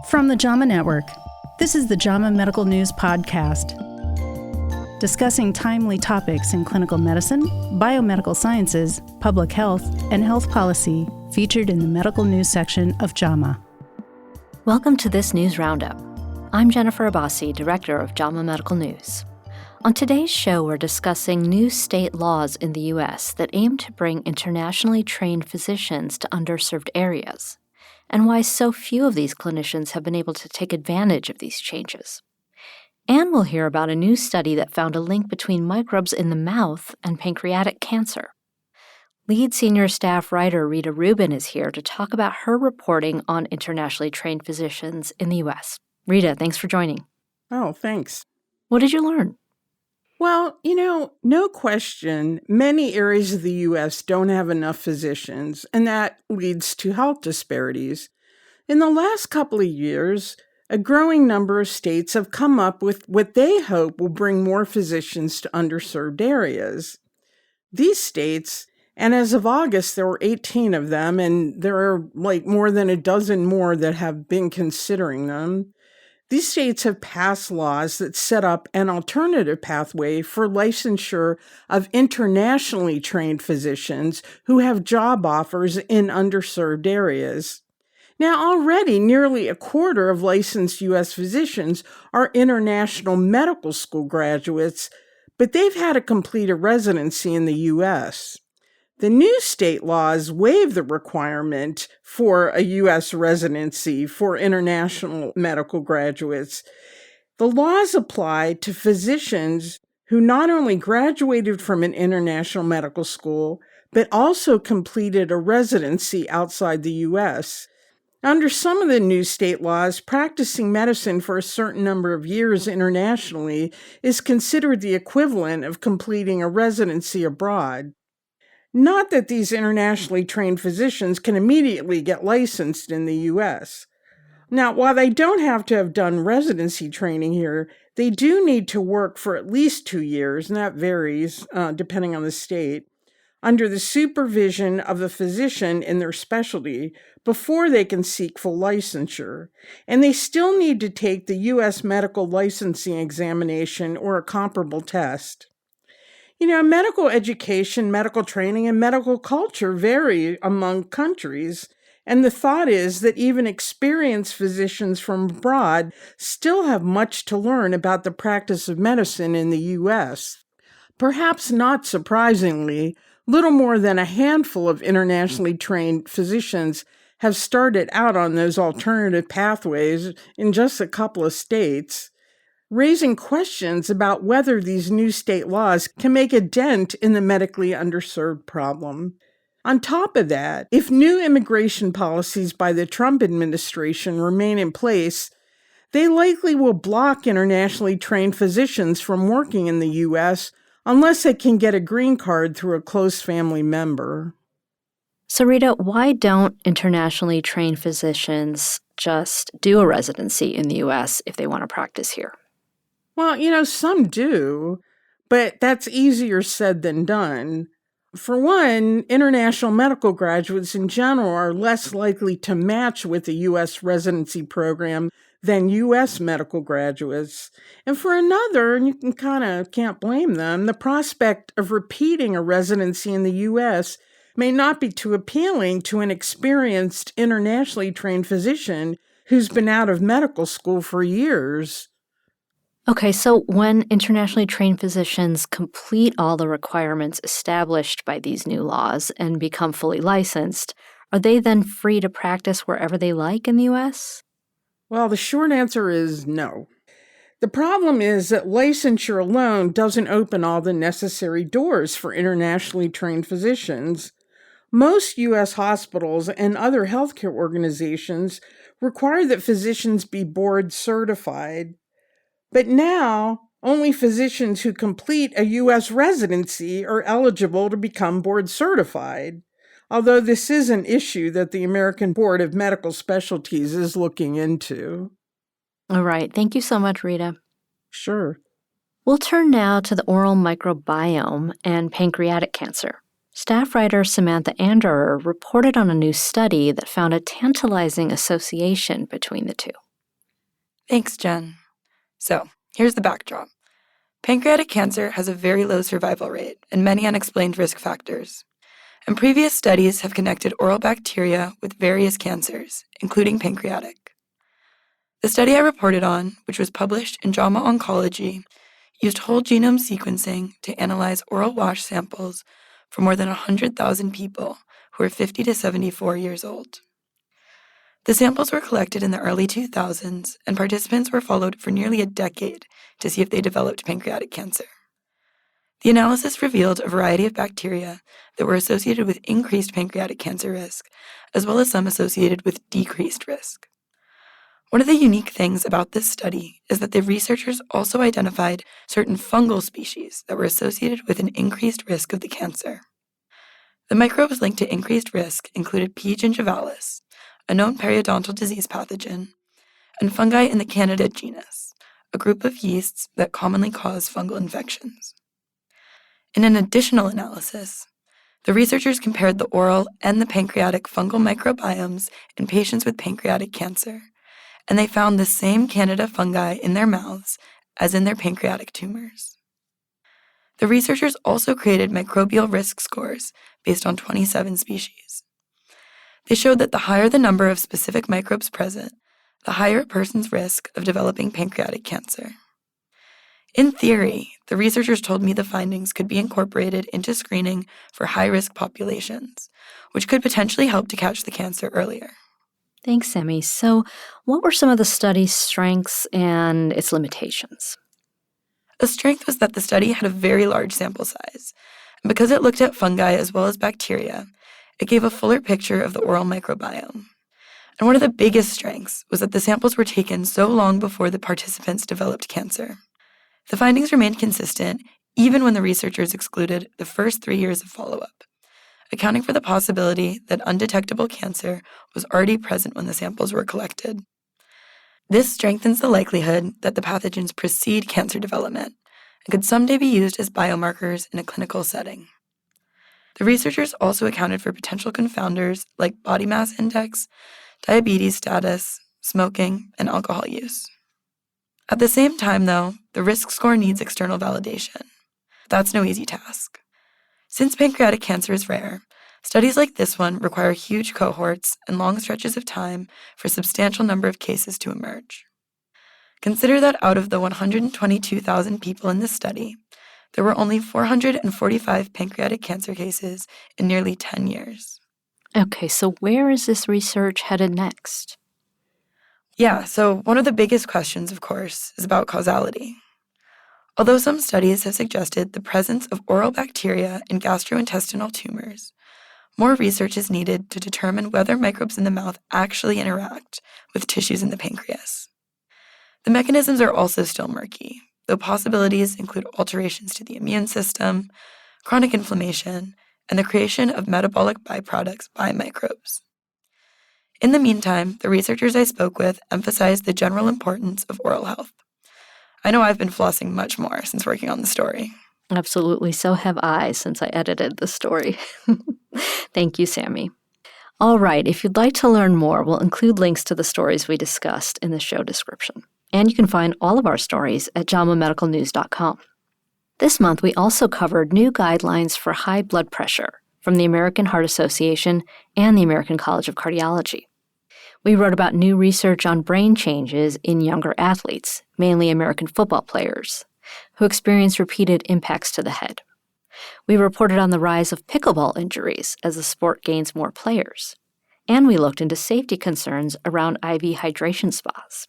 From the JAMA Network, this is the JAMA Medical News Podcast, discussing timely topics in clinical medicine, biomedical sciences, public health, and health policy, featured in the medical news section of JAMA. Welcome to this news roundup. I'm Jennifer Abbasi, Director of JAMA Medical News. On today's show, we're discussing new state laws in the U.S. that aim to bring internationally trained physicians to underserved areas, and why so few of these clinicians have been able to take advantage of these changes. And we'll hear about a new study that found a link between microbes in the mouth and pancreatic cancer. Lead senior staff writer Rita Rubin is here to talk about her reporting on internationally trained physicians in the U.S. Rita, thanks for joining. Oh, thanks. What did you learn? Well, no question, many areas of the U.S. don't have enough physicians, and that leads to health disparities. In the last couple of years, a growing number of states have come up with what they hope will bring more physicians to underserved areas. These states, and as of August, there were 18 of them, and there are more than a dozen more that have been considering them. These states have passed laws that set up an alternative pathway for licensure of internationally trained physicians who have job offers in underserved areas. Now, already nearly a quarter of licensed U.S. physicians are international medical school graduates, but they've had to complete a residency in the U.S. The new state laws waive the requirement for a U.S. residency for international medical graduates. The laws apply to physicians who not only graduated from an international medical school, but also completed a residency outside the U.S. Under some of the new state laws, practicing medicine for a certain number of years internationally is considered the equivalent of completing a residency abroad. Not that these internationally trained physicians can immediately get licensed in the U.S. Now, while they don't have to have done residency training here, they do need to work for at least 2 years, and that varies depending on the state, under the supervision of a physician in their specialty before they can seek full licensure. And they still need to take the U.S. medical licensing examination or a comparable test. Medical education, medical training, and medical culture vary among countries, and the thought is that even experienced physicians from abroad still have much to learn about the practice of medicine in the U.S. Perhaps not surprisingly, little more than a handful of internationally trained physicians have started out on those alternative pathways in just a couple of states, raising questions about whether these new state laws can make a dent in the medically underserved problem. On top of that, if new immigration policies by the Trump administration remain in place, they likely will block internationally trained physicians from working in the U.S. unless they can get a green card through a close family member. So Rita, why don't internationally trained physicians just do a residency in the U.S. if they want to practice here? Well, some do, but that's easier said than done. For one, international medical graduates in general are less likely to match with the U.S. residency program than U.S. medical graduates. And for another, and you can't blame them, the prospect of repeating a residency in the U.S. may not be too appealing to an experienced internationally trained physician who's been out of medical school for years. Okay, so when internationally trained physicians complete all the requirements established by these new laws and become fully licensed, are they then free to practice wherever they like in the U.S.? Well, the short answer is no. The problem is that licensure alone doesn't open all the necessary doors for internationally trained physicians. Most U.S. hospitals and other healthcare organizations require that physicians be board certified. But now, only physicians who complete a U.S. residency are eligible to become board certified, although this is an issue that the American Board of Medical Specialties is looking into. All right. Thank you so much, Rita. Sure. We'll turn now to the oral microbiome and pancreatic cancer. Staff writer Samantha Anderer reported on a new study that found a tantalizing association between the two. Thanks, Jen. So, here's the backdrop. Pancreatic cancer has a very low survival rate and many unexplained risk factors. And previous studies have connected oral bacteria with various cancers, including pancreatic. The study I reported on, which was published in JAMA Oncology, used whole genome sequencing to analyze oral wash samples for more than 100,000 people who were 50 to 74 years old. The samples were collected in the early 2000s, and participants were followed for nearly a decade to see if they developed pancreatic cancer. The analysis revealed a variety of bacteria that were associated with increased pancreatic cancer risk, as well as some associated with decreased risk. One of the unique things about this study is that the researchers also identified certain fungal species that were associated with an increased risk of the cancer. The microbes linked to increased risk included P. gingivalis, a known periodontal disease pathogen, and fungi in the Candida genus, a group of yeasts that commonly cause fungal infections. In an additional analysis, the researchers compared the oral and the pancreatic fungal microbiomes in patients with pancreatic cancer, and they found the same Candida fungi in their mouths as in their pancreatic tumors. The researchers also created microbial risk scores based on 27 species. They showed that the higher the number of specific microbes present, the higher a person's risk of developing pancreatic cancer. In theory, the researchers told me the findings could be incorporated into screening for high-risk populations, which could potentially help to catch the cancer earlier. Thanks, Emmy. So, what were some of the study's strengths and its limitations? A strength was that the study had a very large sample size, and because it looked at fungi as well as bacteria, it gave a fuller picture of the oral microbiome. And one of the biggest strengths was that the samples were taken so long before the participants developed cancer. The findings remained consistent even when the researchers excluded the first 3 years of follow-up, accounting for the possibility that undetectable cancer was already present when the samples were collected. This strengthens the likelihood that the pathogens precede cancer development and could someday be used as biomarkers in a clinical setting. The researchers also accounted for potential confounders like body mass index, diabetes status, smoking, and alcohol use. At the same time, though, the risk score needs external validation. That's no easy task. Since pancreatic cancer is rare, studies like this one require huge cohorts and long stretches of time for a substantial number of cases to emerge. Consider that out of the 122,000 people in this study, there were only 445 pancreatic cancer cases in nearly 10 years. Okay, so where is this research headed next? Yeah, so one of the biggest questions, of course, is about causality. Although some studies have suggested the presence of oral bacteria in gastrointestinal tumors, more research is needed to determine whether microbes in the mouth actually interact with tissues in the pancreas. The mechanisms are also still murky, though possibilities include alterations to the immune system, chronic inflammation, and the creation of metabolic byproducts by microbes. In the meantime, the researchers I spoke with emphasized the general importance of oral health. I know I've been flossing much more since working on the story. Absolutely, so have I since I edited the story. Thank you, Sammy. All right, if you'd like to learn more, we'll include links to the stories we discussed in the show description. And you can find all of our stories at jamamedicalnews.com. This month, we also covered new guidelines for high blood pressure from the American Heart Association and the American College of Cardiology. We wrote about new research on brain changes in younger athletes, mainly American football players, who experience repeated impacts to the head. We reported on the rise of pickleball injuries as the sport gains more players. And we looked into safety concerns around IV hydration spas.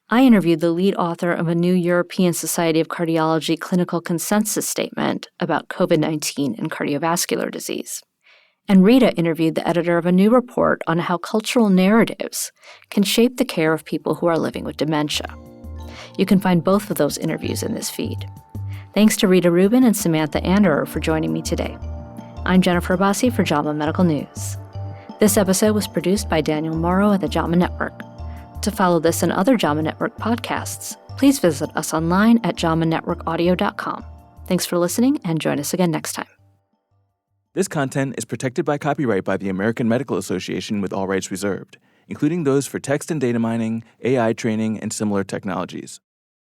I interviewed the lead author of a new European Society of Cardiology clinical consensus statement about COVID-19 and cardiovascular disease. And Rita interviewed the editor of a new report on how cultural narratives can shape the care of people who are living with dementia. You can find both of those interviews in this feed. Thanks to Rita Rubin and Samantha Anderer for joining me today. I'm Jennifer Abbasi for JAMA Medical News. This episode was produced by Daniel Morrow at the JAMA Network. To follow this and other JAMA Network podcasts, please visit us online at jamanetworkaudio.com. Thanks for listening, and join us again next time. This content is protected by copyright by the American Medical Association with all rights reserved. including those for text and data mining, AI training, and similar technologies.